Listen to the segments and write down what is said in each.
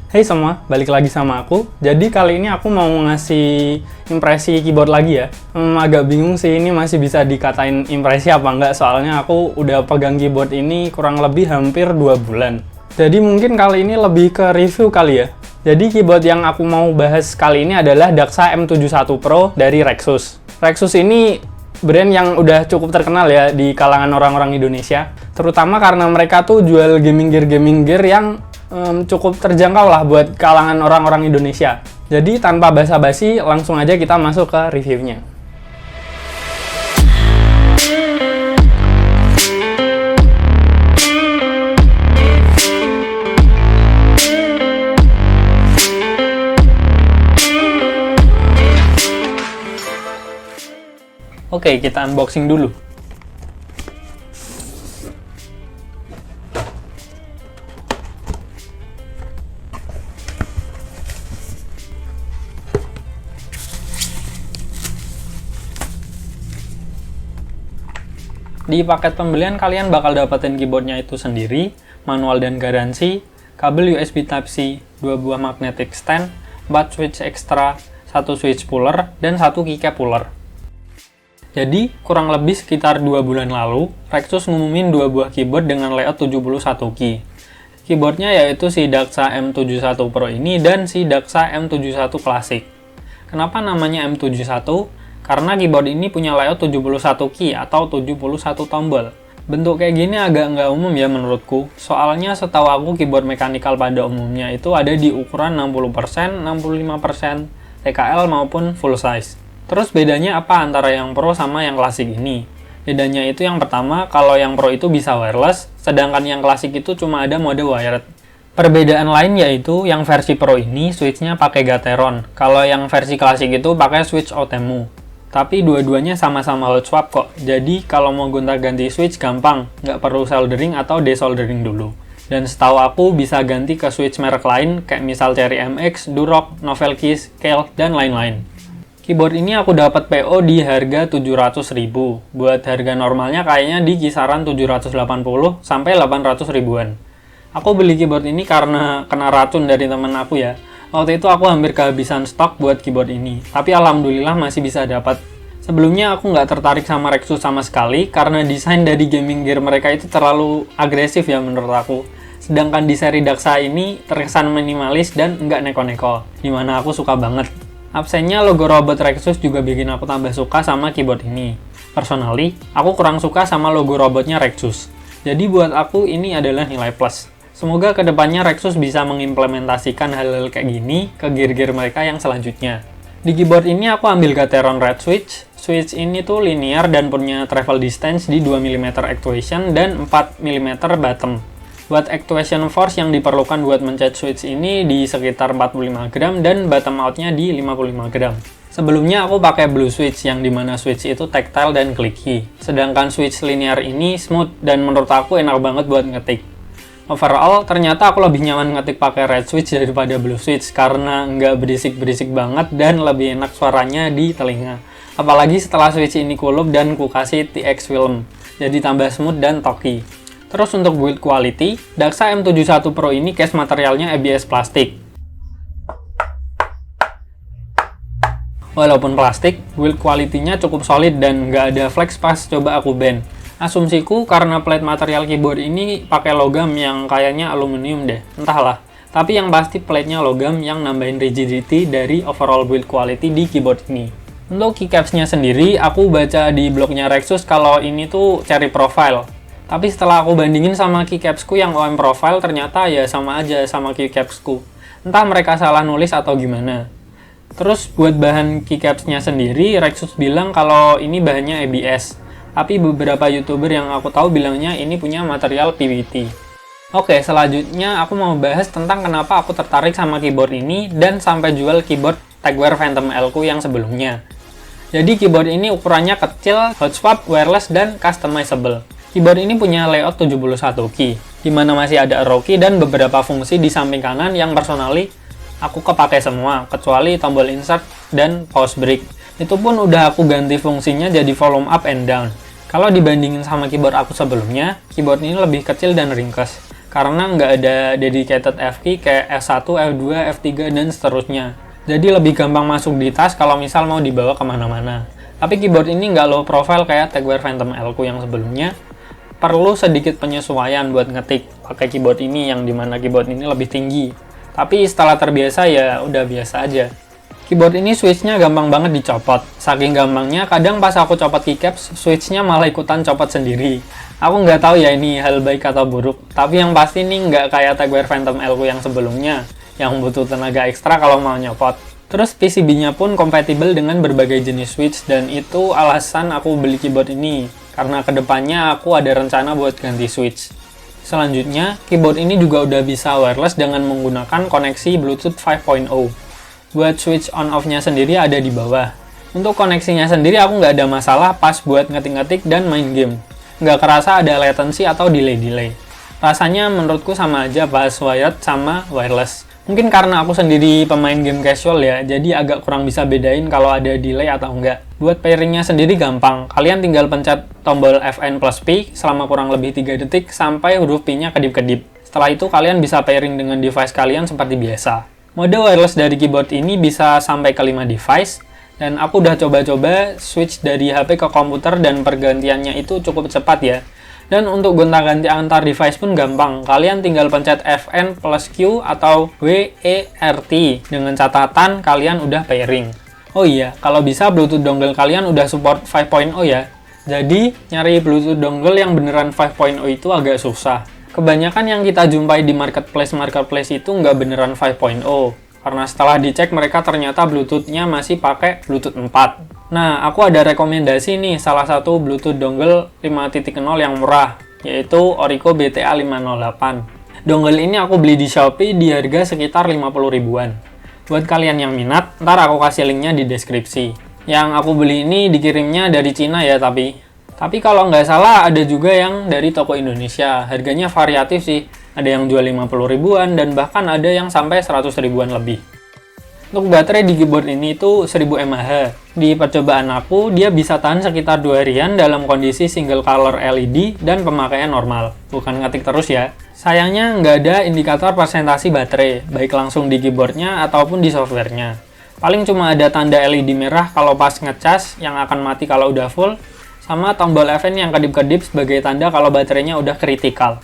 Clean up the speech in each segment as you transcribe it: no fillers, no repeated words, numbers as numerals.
Hey semua, balik lagi sama aku. Jadi kali ini aku mau ngasih impresi keyboard lagi ya. Agak bingung sih ini masih bisa dikatain impresi apa enggak, soalnya aku udah pegang keyboard ini kurang lebih hampir 2 bulan. Jadi mungkin kali ini lebih ke review kali ya. Jadi keyboard yang aku mau bahas kali ini adalah Daxa M71 Pro dari Rexus. Rexus ini brand yang udah cukup terkenal ya di kalangan orang-orang Indonesia. Terutama karena mereka tuh jual gaming gear yang cukup terjangkau lah buat kalangan orang-orang Indonesia. Jadi tanpa basa-basi, langsung aja kita masuk ke reviewnya. Oke, kita unboxing dulu. Di paket pembelian kalian bakal dapetin keyboardnya itu sendiri, manual dan garansi, kabel USB Type-C, 2 buah magnetic stand, 4 switch ekstra, 1 switch puller, dan 1 keycap puller. Jadi, kurang lebih sekitar 2 bulan lalu, Rexus ngumumin 2 buah keyboard dengan layout 71 key. Keyboardnya yaitu si Daxa M71 Pro ini dan si Daxa M71 Classic. Kenapa namanya M71? Karena keyboard ini punya layout 71 key atau 71 tombol. Bentuk kayak gini agak nggak umum ya menurutku. Soalnya setahu aku keyboard mechanical pada umumnya itu ada di ukuran 60%, 65%, TKL maupun full size. Terus bedanya apa antara yang Pro sama yang klasik ini? Bedanya itu yang pertama, kalau yang Pro itu bisa wireless, sedangkan yang klasik itu cuma ada mode wired. Perbedaan lain yaitu yang versi Pro ini switchnya pakai Gateron, kalau yang versi klasik itu pakai switch Otemu. Tapi dua-duanya sama-sama hot swap kok, jadi kalau mau gonta-ganti switch gampang, nggak perlu soldering atau desoldering dulu. Dan setahu aku bisa ganti ke switch merek lain, kayak misal Cherry MX, Durock, Novelkeys, Kehl, dan lain-lain. Keyboard ini aku dapat PO di harga 700.000, buat harga normalnya kayaknya di kisaran 780 sampai 800 ribuan. Aku beli keyboard ini karena kena racun dari temen aku ya. Waktu itu aku hampir kehabisan stok buat keyboard ini, tapi alhamdulillah masih bisa dapat. Sebelumnya aku nggak tertarik sama Rexus sama sekali, karena desain dari gaming gear mereka itu terlalu agresif ya menurut aku. Sedangkan di seri Daxa ini terkesan minimalis dan nggak neko-neko, dimana aku suka banget. Absennya logo robot Rexus juga bikin aku tambah suka sama keyboard ini. Personally, aku kurang suka sama logo robotnya Rexus. Jadi buat aku ini adalah nilai plus. Semoga kedepannya Rexus bisa mengimplementasikan hal-hal kayak gini ke gear-gear mereka yang selanjutnya. Di keyboard ini aku ambil Gateron Red Switch. Switch ini tuh linear dan punya travel distance di 2 mm actuation dan 4 mm bottom. Buat actuation force yang diperlukan buat mencet switch ini di sekitar 45 gram dan bottom outnya di 55 gram. Sebelumnya aku pakai blue switch yang dimana switch itu tactile dan clicky. Sedangkan switch linear ini smooth dan menurut aku enak banget buat ngetik. Overall, ternyata aku lebih nyaman ngetik pakai red switch daripada blue switch karena nggak berisik-berisik banget dan lebih enak suaranya di telinga. Apalagi setelah switch ini kulup dan ku kasih TX film, jadi tambah smooth dan talky. Terus untuk build quality, Daxa M71 Pro ini case materialnya ABS plastik. Walaupun plastik, build quality-nya cukup solid dan nggak ada flex pas coba aku bend. Asumsiku karena plate material keyboard ini pakai logam yang kayaknya aluminium deh, entahlah. Tapi yang pasti plate-nya logam yang nambahin rigidity dari overall build quality di keyboard ini. Untuk keycaps-nya sendiri, aku baca di blognya Rexus kalau ini tuh cherry profile. Tapi setelah aku bandingin sama keycapsku yang OM profile, ternyata ya sama aja sama keycapsku. Entah mereka salah nulis atau gimana. Terus buat bahan keycaps-nya sendiri, Rexus bilang kalau ini bahannya ABS. Tapi beberapa YouTuber yang aku tahu bilangnya ini punya material PBT. Oke, selanjutnya aku mau bahas tentang kenapa aku tertarik sama keyboard ini dan sampai jual keyboard Tagware Phantom L ku yang sebelumnya. Jadi keyboard ini ukurannya kecil, hot swap, wireless, dan customizable. Keyboard ini punya layout 71 key, dimana masih ada arrow key dan beberapa fungsi di samping kanan yang personally aku kepakai semua, kecuali tombol insert dan pause break. Itu pun udah aku ganti fungsinya jadi volume up and down. Kalau dibandingin sama keyboard aku sebelumnya, keyboard ini lebih kecil dan ringkes. karena nggak ada dedicated F key kayak F1, F2, F3, dan seterusnya. Jadi lebih gampang masuk di tas kalau misal mau dibawa kemana-mana. Tapi keyboard ini nggak low profile kayak TagWare Phantom L-ku yang sebelumnya. Perlu sedikit penyesuaian buat ngetik pakai keyboard ini, yang dimana keyboard ini lebih tinggi. Tapi setelah terbiasa ya udah biasa aja. Keyboard ini switch-nya gampang banget dicopot. Saking gampangnya, kadang pas aku copot keycaps, switch-nya malah ikutan copot sendiri. Aku nggak tahu ya ini hal baik atau buruk, tapi yang pasti nih nggak kayak TagWare Phantom L-ku yang sebelumnya, yang butuh tenaga ekstra kalau mau nyopot. Terus PCB-nya pun kompatibel dengan berbagai jenis switch, dan itu alasan aku beli keyboard ini, karena kedepannya aku ada rencana buat ganti switch. Selanjutnya, keyboard ini juga udah bisa wireless dengan menggunakan koneksi Bluetooth 5.0. Buat switch on-off-nya sendiri ada di bawah. Untuk koneksinya sendiri aku nggak ada masalah pas buat ngetik-ngetik dan main game. Nggak kerasa ada latency atau delay-delay. Rasanya menurutku sama aja pas wired sama wireless. Mungkin karena aku sendiri pemain game casual ya, jadi agak kurang bisa bedain kalau ada delay atau enggak. Buat pairingnya sendiri gampang, kalian tinggal pencet tombol Fn plus P selama kurang lebih 3 detik sampai huruf P-nya kedip-kedip. Setelah itu kalian bisa pairing dengan device kalian seperti biasa. Mode wireless dari keyboard ini bisa sampai ke 5 device, dan aku udah coba-coba switch dari HP ke komputer dan pergantiannya itu cukup cepat ya. Dan untuk gonta-ganti antar device pun gampang. Kalian tinggal pencet Fn plus Q atau WERT dengan catatan kalian udah pairing. Oh iya, kalau bisa Bluetooth dongle kalian udah support 5.0 ya. Jadi, nyari Bluetooth dongle yang beneran 5.0 itu agak susah. Kebanyakan yang kita jumpai di marketplace itu nggak beneran 5.0. Karena setelah dicek mereka ternyata Bluetooth-nya masih pakai Bluetooth 4. Nah, aku ada rekomendasi nih salah satu Bluetooth dongle 5.0 yang murah, yaitu Orico BTA 508. Dongle ini aku beli di Shopee di harga sekitar 50 ribuan. Buat kalian yang minat, ntar aku kasih linknya di deskripsi. Yang aku beli ini dikirimnya dari Cina ya Tapi kalau nggak salah ada juga yang dari toko Indonesia. Harganya variatif sih. Ada yang jual 50 ribuan dan bahkan ada yang sampai 100 ribuan lebih. Untuk baterai di keyboard ini itu 1000 mAh. Di percobaan aku, dia bisa tahan sekitar 2 harian dalam kondisi single color LED dan pemakaian normal. Bukan ngetik terus ya. Sayangnya nggak ada indikator persentasi baterai, baik langsung di keyboardnya ataupun di softwarenya. Paling cuma ada tanda LED merah kalau pas ngecas yang akan mati kalau udah full, sama tombol Fn yang kedip-kedip sebagai tanda kalau baterainya udah kritikal.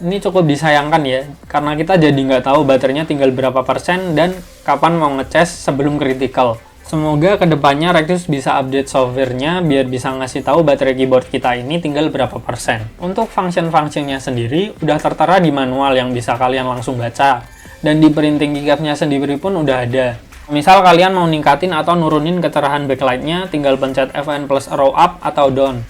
Ini cukup disayangkan ya, karena kita jadi nggak tahu baterainya tinggal berapa persen dan kapan mau ngecas sebelum kritikal. Semoga kedepannya Rectus bisa update softwarenya biar bisa ngasih tahu baterai keyboard kita ini tinggal berapa persen. Untuk function-functionnya sendiri udah tertera di manual yang bisa kalian langsung baca, dan di printing keycapnya sendiri pun udah ada. Misal kalian mau ningkatin atau nurunin kecerahan backlight-nya, tinggal pencet Fn plus arrow up atau down.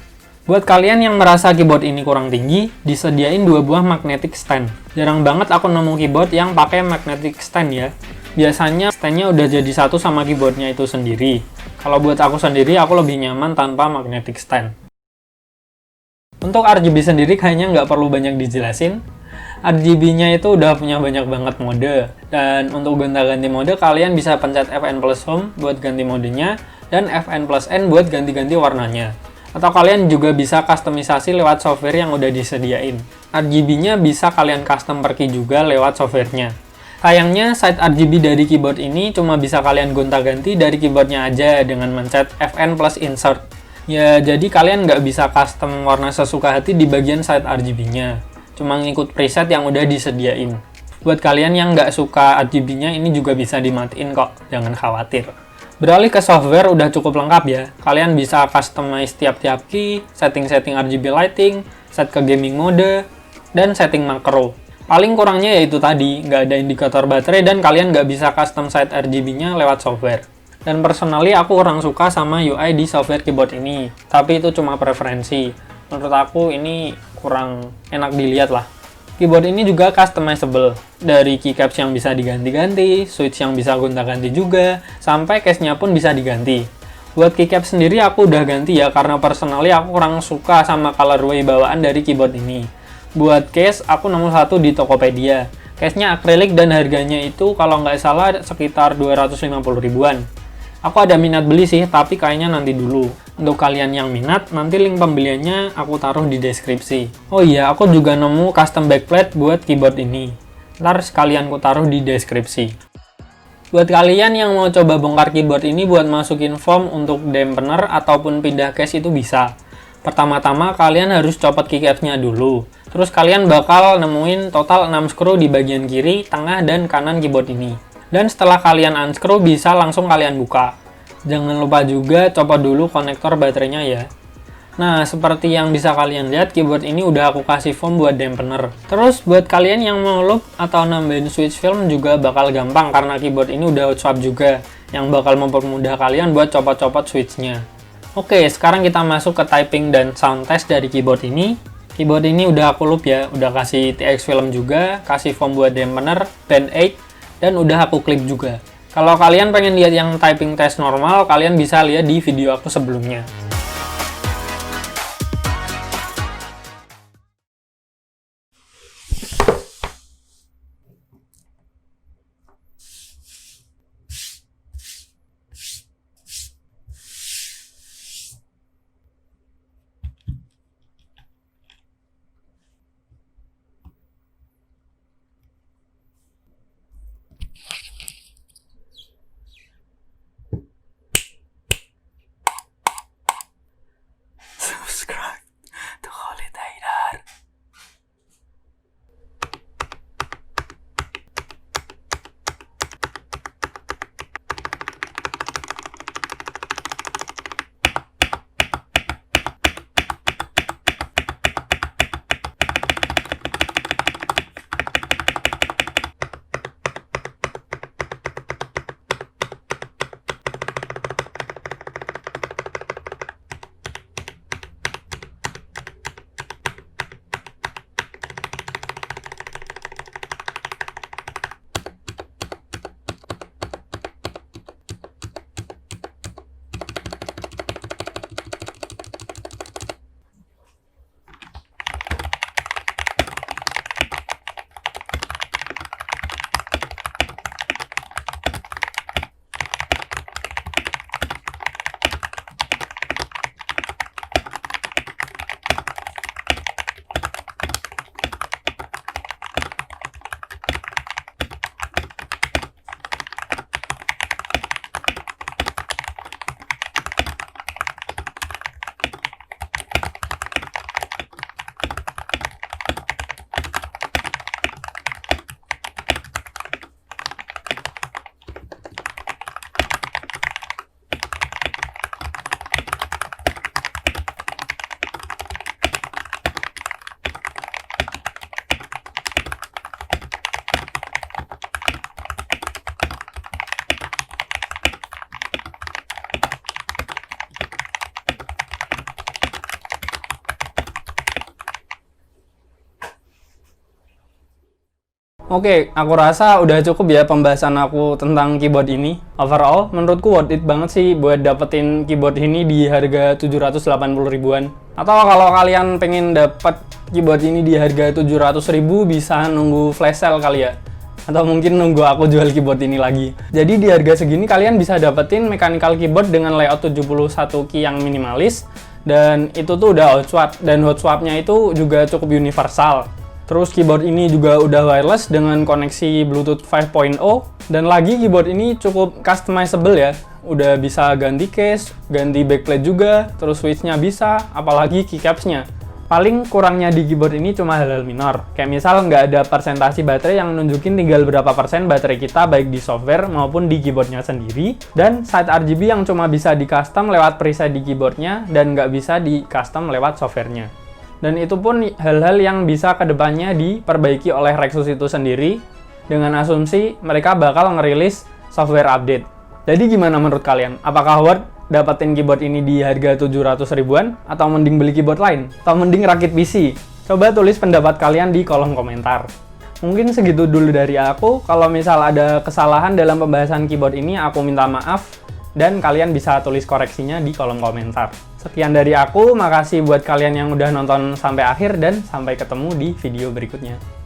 Buat kalian yang merasa keyboard ini kurang tinggi, disediain 2 buah magnetic stand. Jarang banget aku nemu keyboard yang pakai magnetic stand ya. Biasanya standnya udah jadi satu sama keyboardnya itu sendiri. Kalau buat aku sendiri, aku lebih nyaman tanpa magnetic stand. Untuk RGB sendiri kayaknya nggak perlu banyak dijelasin. RGB-nya itu udah punya banyak banget mode. Dan untuk gonta-ganti mode, kalian bisa pencet Fn plus home buat ganti modenya, dan Fn plus N buat ganti-ganti warnanya. Atau kalian juga bisa customisasi lewat software yang udah disediain. RGB-nya bisa kalian custom perki juga lewat softwarenya. Sayangnya, side RGB dari keyboard ini cuma bisa kalian gonta-ganti dari keyboardnya aja dengan mencet Fn plus insert. Ya, jadi kalian nggak bisa custom warna sesuka hati di bagian side RGB-nya. Cuma ngikut preset yang udah disediain. Buat kalian yang nggak suka RGB-nya, ini juga bisa dimatiin kok, jangan khawatir. Beralih ke software udah cukup lengkap ya. Kalian bisa customize tiap-tiap key, setting-setting RGB lighting, set ke gaming mode, dan setting makro. Paling kurangnya yaitu tadi, nggak ada indikator baterai dan kalian nggak bisa custom set RGB-nya lewat software. Dan personally aku kurang suka sama UI di software keyboard ini. Tapi itu cuma preferensi. Menurut aku ini kurang enak dilihat lah. Keyboard ini juga customizable, dari keycaps yang bisa diganti-ganti, switch yang bisa gonta-ganti juga, sampai case-nya pun bisa diganti. Buat keycap sendiri aku udah ganti ya, karena personally aku kurang suka sama colorway bawaan dari keyboard ini. Buat case, aku nemu satu di Tokopedia. Case-nya akrilik dan harganya itu kalau nggak salah sekitar 250 ribuan. Aku ada minat beli sih, tapi kayaknya nanti dulu. Untuk kalian yang minat, nanti link pembeliannya aku taruh di deskripsi. Oh iya, aku juga nemu custom backplate buat keyboard ini. Ntar sekalian aku taruh di deskripsi. Buat kalian yang mau coba bongkar keyboard ini buat masukin foam untuk dampener ataupun pindah case itu bisa. Pertama-tama kalian harus copot keycapsnya dulu. Terus kalian bakal nemuin total 6 screw di bagian kiri, tengah, dan kanan keyboard ini. Dan setelah kalian unscrew bisa langsung kalian buka. Jangan lupa juga copot dulu konektor baterainya ya. Nah, seperti yang bisa kalian lihat, keyboard ini udah aku kasih foam buat dampener. Terus, buat kalian yang mau loop atau nambahin switch film juga bakal gampang karena keyboard ini udah hot swap juga, yang bakal mempermudah kalian buat copot-copot switchnya. Oke, sekarang kita masuk ke typing dan sound test dari keyboard ini. Keyboard ini udah aku loop ya, udah kasih TX film juga, kasih foam buat dampener, band aid, dan udah aku clip juga. Kalau kalian pengen lihat yang typing test normal, kalian bisa lihat di video aku sebelumnya. Subscribe to Khalid Haidar. Oke, aku rasa udah cukup ya pembahasan aku tentang keyboard ini. Overall, menurutku worth it banget sih buat dapetin keyboard ini di harga 780 ribuan. Atau kalau kalian pengen dapet keyboard ini di harga 700 ribu, bisa nunggu flash sale kali ya. Atau mungkin nunggu aku jual keyboard ini lagi. Jadi di harga segini kalian bisa dapetin mechanical keyboard dengan layout 71 key yang minimalis. Dan itu tuh udah hot swap. Dan hot swapnya itu juga cukup universal. Terus keyboard ini juga udah wireless dengan koneksi Bluetooth 5.0. Dan lagi keyboard ini cukup customizable ya. Udah bisa ganti case, ganti backplate juga, terus switch-nya bisa, apalagi keycaps-nya. Paling kurangnya di keyboard ini cuma hal-hal minor. Kayak misal nggak ada persentasi baterai yang nunjukin tinggal berapa persen baterai kita baik di software maupun di keyboardnya sendiri. Dan side RGB yang cuma bisa di custom lewat preset di keyboardnya dan nggak bisa di custom lewat softwarenya. Dan itu pun hal-hal yang bisa kedepannya diperbaiki oleh Rexus itu sendiri dengan asumsi mereka bakal ngerilis software update. Jadi gimana menurut kalian? Apakah worth dapetin keyboard ini di harga 700 ribuan? Atau mending beli keyboard lain? Atau mending rakit PC? Coba tulis pendapat kalian di kolom komentar. Mungkin segitu dulu dari aku. Kalau misal ada kesalahan dalam pembahasan keyboard ini, aku minta maaf. Dan kalian bisa tulis koreksinya di kolom komentar. Sekian dari aku, makasih buat kalian yang udah nonton sampai akhir dan sampai ketemu di video berikutnya.